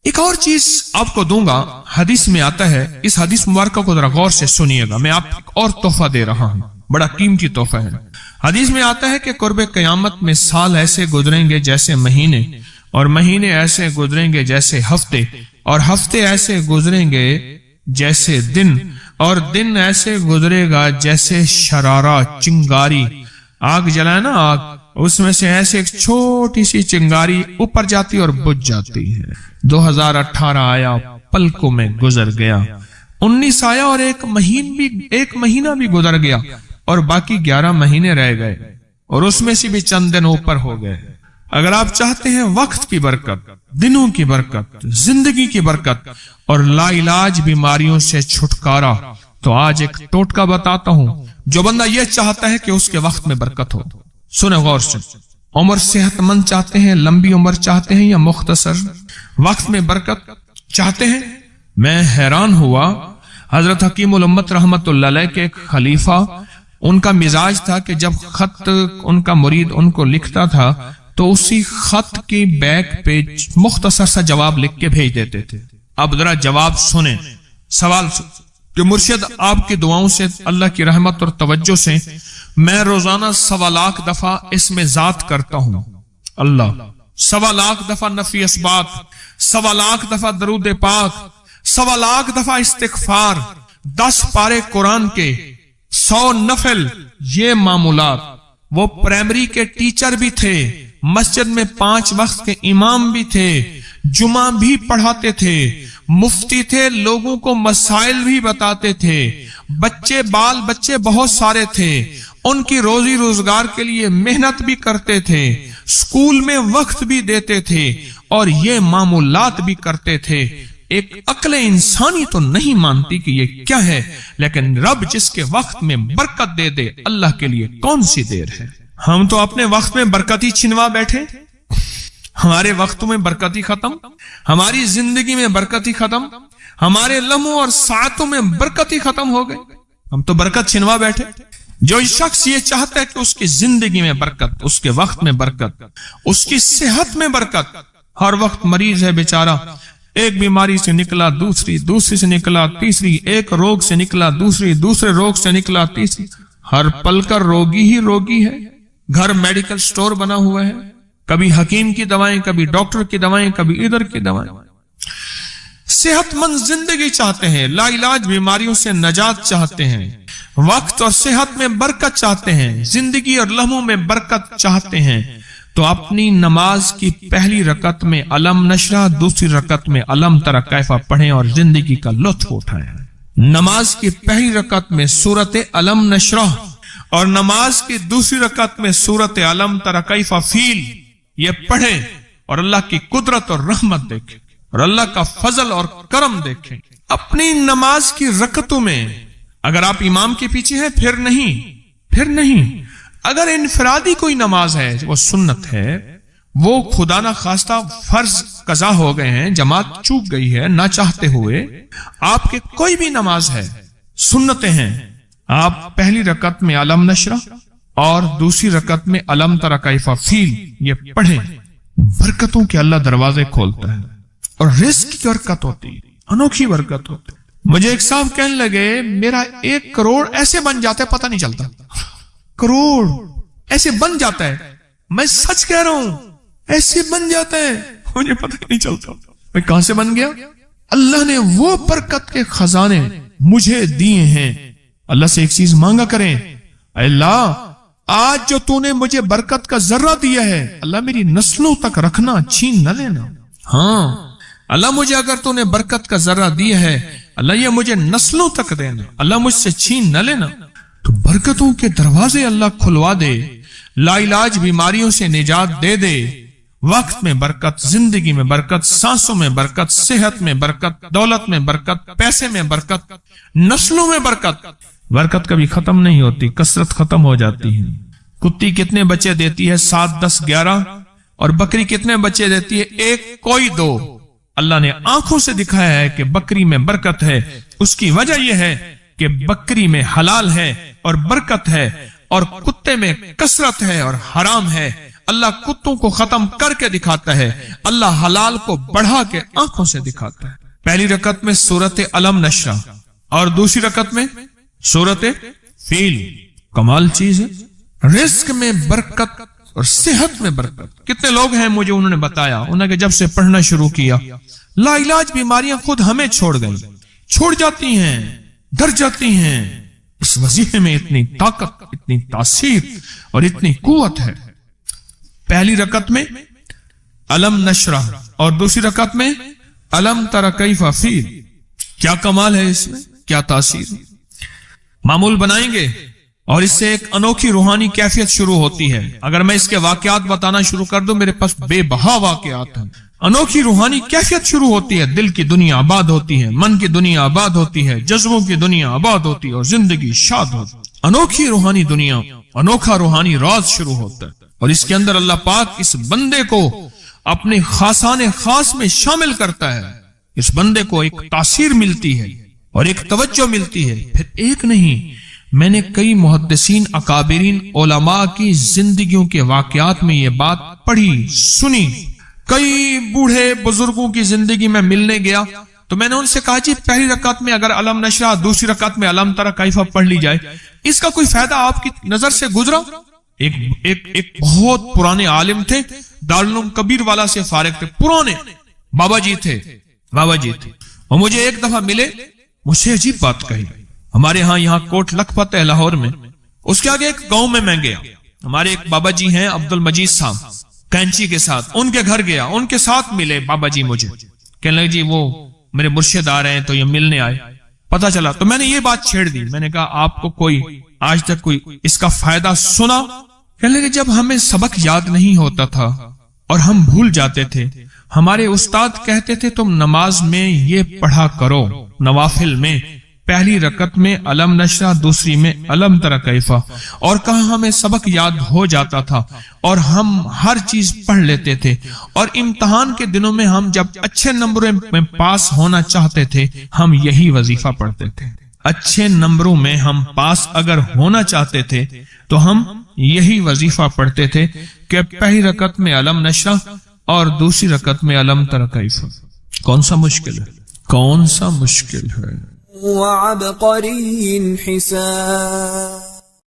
एक और चीज आपको दूंगा, हदीस में आता है, इस हदीस मुबारक को जरा गौर से सुनिएगा, मैं आपको एक और तोहफा दे रहा हूं, बड़ा कीमती तोहफा है। हदीस में आता है कि कुर्बे क़यामत में साल ऐसे गुजरेंगे जैसे महीने, और महीने ऐसे गुजरेंगे जैसे हफ्ते, और हफ्ते ऐसे गुजरेंगे जैसे दिन, और दिन ऐसे गुजरेगा जैसे शरारा, चिंगारी। आग जलाए ना, आग, उसमें से ऐसे एक छोटी सी चिंगारी ऊपर जाती और बुझ जाती है। 2018 आया, पलकों में गुजर गया। 19 आया और एक महीना भी गुजर गया, और बाकी 11 महीने रह गए, और उसमें से भी चंद दिन ऊपर हो गए। अगर आप चाहते हैं वक्त की बरकत, दिनों की बरकत, जिंदगी की बरकत और लाइलाज बीमारियों से छुटकारा, तो आज एक टोटका बताता हूं। जो बंदा यह चाहता है कि उसके वक्त में बरकत हो, सुने गौर से। उम्र सेहतमंद चाहते हैं, लंबी उम्र चाहते हैं, या मुख्तसर वक्त में बरकत चाहते हैं? मैं हैरान हुआ, हजरत हकीमुल उम्मत रहमतुल्लाह अलैह के एक खलीफा, उनका मिजाज था कि जब खत उनका मुरीद उनको लिखता था तो उसी खत की बैक पे मुख्तसर सा जवाब लिख के भेज देते थे। अब जरा जवाब सुने, सवाल कि मुर्शिद आपकी दुआओं से, अल्लाह की रहमत और तवज्जो से मैं रोजाना 1.25 लाख दफा इसमें जात करता हूं अल्लाह, 1.25 लाख दफा नफी असबात, 1.25 लाख दफा दरूद पाक, 1.25 लाख दफा इस्तिगफार, 10 पारे कुरान के, 100 नफल। ये मामूलात, वो प्राइमरी के टीचर भी थे, मस्जिद में 5 वक्त के इमाम भी थे, जुमा भी पढ़ाते थे, मुफ्ती थे, लोगों को मसाइल भी बताते थे, बाल बच्चे बहुत सारे थे, उनकी रोजी रोजगार के लिए मेहनत भी करते थे, स्कूल में वक्त भी देते थे, और ये मामूलात भी करते थे। एक अक्ल इंसानी तो नहीं मानती कि ये क्या है, लेकिन रब जिसके वक्त में बरकत दे दे, अल्लाह के लिए कौन सी देर है। हम तो अपने वक्त में बरकत ही छिनवा बैठे, हमारे वक्तों में बरकत ही खत्म, हमारी जिंदगी में बरकत ही खत्म, हमारे लम्हों और सातों में बरकत ही खत्म हो गई। हम तो बरकत छिनवा बैठे। जो शख्स ये चाहता है कि उसकी जिंदगी में बरकत, उसके वक्त में बरकत, उसकी सेहत में बरकत, हर वक्त मरीज है बेचारा, एक बीमारी से निकला दूसरी, दूसरी से निकला तीसरी, एक रोग से निकला दूसरी, दूसरे रोग से निकला तीसरी, हर पल का रोगी ही रोगी है। घर मेडिकल स्टोर बना हुआ है, कभी हकीम की दवाएं, कभी डॉक्टर की दवाएं, कभी इधर की दवाएं। सेहतमंद जिंदगी चाहते हैं, लाइलाज बीमारियों से नजात चाहते हैं, वक्त और सेहत में बरकत चाहते हैं, जिंदगी और लम्हों में बरकत चाहते हैं, तो अपनी नमाज की पहली रकत में अलम नशरा, दूसरी रकत में अलम तरा कैफा पढ़ें और जिंदगी का लुत्फ उठाएं। नमाज की पहली रकत में सूरत अलम नशरा और नमाज की दूसरी रकत में सूरत अलम तरा कैफा फील, ये पढ़ें और अल्लाह की कुदरत और रहमत देखें और अल्लाह का फजल और करम देखें। अपनी नमाज की रकतों में अगर आप इमाम के पीछे हैं फिर नहीं, अगर इनफरादी कोई नमाज है, वो सुन्नत है, वो खुदा ना खास्ता फर्ज कजा हो गए हैं, जमात चूक गई है ना चाहते हुए, आपके कोई भी नमाज है, सुन्नतें हैं, आप पहली रकत में अलम नशरा और दूसरी रकत में अलम तरा कैफा फील ये पढ़ें। बरकतों के अल्लाह दरवाजे खोलता है और रिस्क की बरकत होती है, अनोखी बरकत होती है। मुझे एक साहब कहने लगे, मेरा 1 करोड़ ऐसे बन जाता है, पता नहीं चलता, करोड़ ऐसे बन जाता है, मैं सच कह रहा हूं, ऐसे बन जाता है, मुझे पता नहीं चलता मैं कहां से बन गया। अल्लाह ने वो बरकत के खजाने मुझे दिए हैं। अल्लाह से एक चीज मांगा करें, अल्लाह आज जो तूने मुझे बरकत का जर्रा दिया है, अल्लाह मेरी नस्लों तक रखना, छीन न लेना। हाँ अल्लाह, मुझे अगर तूने बरकत का जर्रा दिया है, अल्लाह ये मुझे नस्लों तक देना, अल्लाह मुझसे छीन न लेना। तो बरकतों के दरवाजे अल्लाह खुलवा दे, लाइलाज बीमारियों से निजात दे दे, वक्त में बरकत, जिंदगी में बरकत, सांसों में बरकत, सेहत में बरकत, दौलत में बरकत, पैसे में बरकत, नस्लों में बरकत। बरकत कभी खत्म नहीं होती, कसरत खत्म हो जाती है। कुत्ती कितने बच्चे देती है? 7, 10, 11। और बकरी कितने बच्चे देती है? 1, कोई 2। अल्लाह ने आंखों से दिखाया है कि बकरी में बरकत है। उसकी वजह यह है कि बकरी में हलाल है और बरकत है, और कुत्ते में कसरत है और हराम है। اللہ کتوں کو ختم کر کے دکھاتا ہے، اللہ حلال کو بڑھا کے آنکھوں سے دکھاتا ہے۔ پہلی رکعت میں سورت علم نشرہ اور دوسری رکعت میں سورت فیل۔ کمال چیز ہے، رزق میں برکت اور صحت میں برکت۔ کتنے لوگ ہیں مجھے انہوں نے بتایا، انہوں نے جب سے پڑھنا شروع کیا لا علاج بیماریاں خود ہمیں چھوڑ گئیں، چھوڑ جاتی ہیں، ڈر جاتی ہیں۔ اس وظیفے میں اتنی طاقت، اتنی تاثیر اور اتنی قوت ہے۔ پہلی رکعت میں علم نشرہ اور دوسری رکعت میں علم تر کیف فیل۔ کیا کمال ہے اس میں، کیا تاثیر۔ معمول بنائیں گے اور اس سے ایک انوکھی روحانی کیفیت شروع ہوتی ہے۔ اگر میں اس کے واقعات بتانا شروع کر دوں، میرے پاس بے بہا واقعات ہیں۔ انوکھی روحانی کیفیت شروع ہوتی ہے، دل کی دنیا آباد ہوتی ہے، من کی دنیا آباد ہوتی ہے، جذبوں کی دنیا آباد ہوتی ہے اور زندگی شاد ہوتی ہے۔ انوکھی روحانی دنیا، انوکھا روحانی راز شروع ہوتا ہے، اور اس کے اندر اللہ پاک اس بندے کو اپنے خاصان خاص میں شامل کرتا ہے۔ اس بندے کو ایک تاثیر ملتی ہے اور ایک توجہ ملتی ہے۔ پھر ایک نہیں، میں نے کئی محدثین، اکابرین، علماء کی زندگیوں کے واقعات میں یہ بات پڑھی، سنی۔ کئی بوڑھے بزرگوں کی زندگی میں ملنے گیا تو میں نے ان سے کہا جی پہلی رکعت میں اگر علم نشرہ، دوسری رکعت میں علم تر کیف پڑھ لی جائے، اس کا کوئی فائدہ آپ کی نظر سے گزرا؟ ایک بہت پرانے عالم تھے، دارالعلوم کبیر والا سے فارغ تھے، پرانے بابا جی تھے، اور مجھے ایک دفعہ ملے، مجھ سے عجیب بات کہی۔ ہمارے ہاں یہاں کوٹ لکھپت ہے لاہور میں، اس کے آگے ایک گاؤں میں گیا، ہمارے ایک بابا جی ہیں عبد المجید صاحب، کینچی کے ساتھ ان کے گھر گیا، ان کے ساتھ ملے بابا جی، مجھے کہنے لگے جی وہ میرے مرشد آ رہے ہیں تو یہ ملنے آئے۔ پتا چلا تو میں نے یہ بات چھیڑ دی، میں نے کہا آپ کو کوئی آج تک کوئی اس کا فائدہ سنا؟ کہنے لگے جب ہمیں سبق یاد نہیں ہوتا تھا اور ہم بھول جاتے تھے، ہمارے استاد کہتے تھے تم نماز میں یہ پڑھا کرو، نوافل میں پہلی رکعت میں علم نشرہ، دوسری میں علم تر کیف، اور کہاں ہمیں سبق یاد ہو جاتا تھا اور ہم ہر چیز پڑھ لیتے تھے، اور امتحان کے دنوں میں ہم جب اچھے نمبروں میں پاس ہونا چاہتے تھے ہم یہی وظیفہ پڑھتے تھے۔ اچھے نمبروں میں ہم پاس اگر ہونا چاہتے تھے تو ہم یہی وظیفہ پڑھتے تھے کہ پہلی رکعت میں علم نشرہ اور دوسری رکعت میں علم تر کیف۔ کون سا مشکل ہے، کون سا مشکل ہے۔ وعبقری حساب